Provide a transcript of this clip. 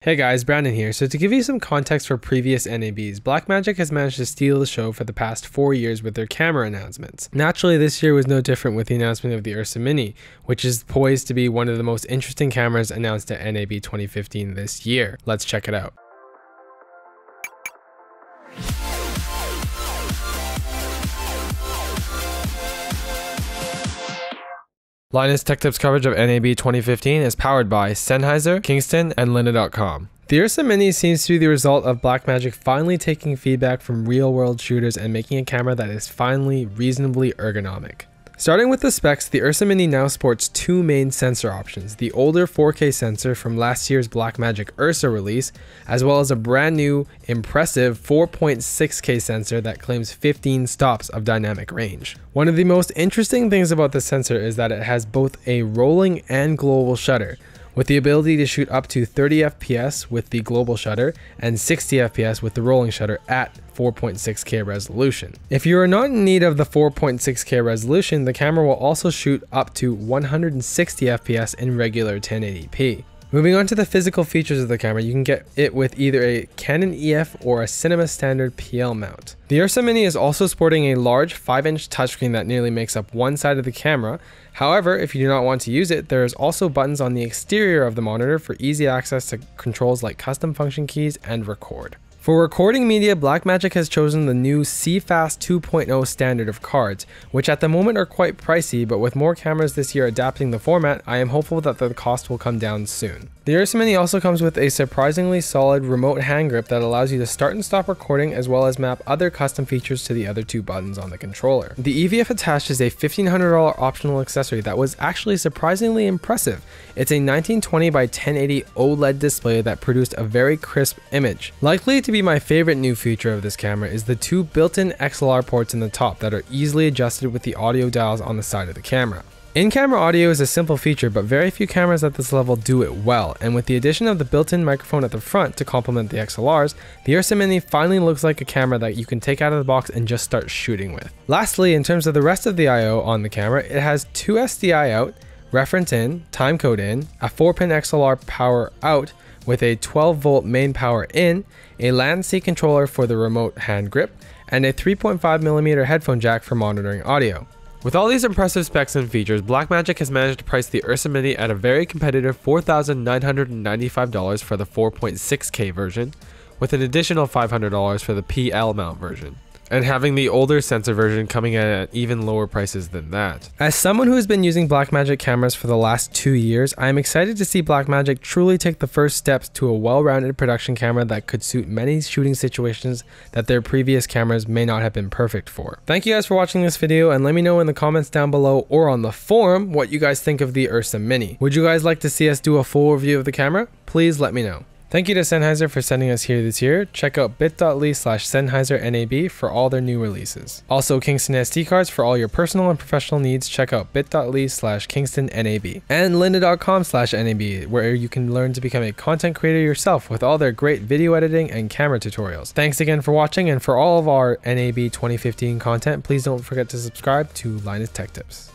Hey guys, Brandon here. So to give you some context for previous NABs, Blackmagic has managed to steal the show for the past 4 years with their camera announcements. Naturally, this year was no different with the announcement of the URSA Mini, which is poised to be one of the most interesting cameras announced at NAB 2015 this year. Let's check it out. Linus Tech Tips coverage of NAB 2015 is powered by Sennheiser, Kingston, and Lynda.com. The URSA Mini seems to be the result of Blackmagic finally taking feedback from real-world shooters and making a camera that is finally reasonably ergonomic. Starting with the specs, the URSA Mini now sports two main sensor options, the older 4K sensor from last year's Blackmagic URSA release, as well as a brand new, impressive 4.6K sensor that claims 15 stops of dynamic range. One of the most interesting things about the sensor is that it has both a rolling and global shutter, with the ability to shoot up to 30 FPS with the global shutter and 60 FPS with the rolling shutter at 4.6K resolution. If you are not in need of the 4.6K resolution, the camera will also shoot up to 160 FPS in regular 1080p. Moving on to the physical features of the camera, you can get it with either a Canon EF or a Cinema Standard PL mount. The URSA Mini is also sporting a large 5-inch touchscreen that nearly makes up one side of the camera. However, if you do not want to use it, there is also buttons on the exterior of the monitor for easy access to controls like custom function keys and record. For recording media, Blackmagic has chosen the new CFast 2.0 standard of cards, which at the moment are quite pricey, but with more cameras this year adapting the format, I am hopeful that the cost will come down soon. The URSA Mini also comes with a surprisingly solid remote hand grip that allows you to start and stop recording, as well as map other custom features to the other two buttons on the controller. The EVF attached is a $1,500 optional accessory that was actually surprisingly impressive. It's a 1920 by 1080 OLED display that produced a very crisp image. Likely to be my favorite new feature of this camera is the two built-in XLR ports in the top that are easily adjusted with the audio dials on the side of the camera. In-camera audio is a simple feature, but very few cameras at this level do it well, and with the addition of the built-in microphone at the front to complement the XLRs, the URSA Mini finally looks like a camera that you can take out of the box and just start shooting with. Lastly, in terms of the rest of the I/O on the camera, it has two SDI out, reference in, timecode in, a 4-pin XLR power out with a 12-volt main power in, a LAN C controller for the remote hand grip, and a 3.5mm headphone jack for monitoring audio. With all these impressive specs and features, Blackmagic has managed to price the URSA Mini at a very competitive $4,995 for the 4.6K version, with an additional $500 for the PL mount version, and having the older sensor version coming in at even lower prices than that. As someone who has been using Blackmagic cameras for the last 2 years, I am excited to see Blackmagic truly take the first steps to a well-rounded production camera that could suit many shooting situations that their previous cameras may not have been perfect for. Thank you guys for watching this video, and let me know in the comments down below or on the forum what you guys think of the URSA Mini. Would you guys like to see us do a full review of the camera? Please let me know. Thank you to Sennheiser for sending us here this year. Check out bit.ly/SennheiserNAB for all their new releases. Also, Kingston SD cards for all your personal and professional needs. Check out bit.ly/KingstonNAB. And Lynda.com/NAB, where you can learn to become a content creator yourself with all their great video editing and camera tutorials. Thanks again for watching, and for all of our NAB 2015 content, please don't forget to subscribe to Linus Tech Tips.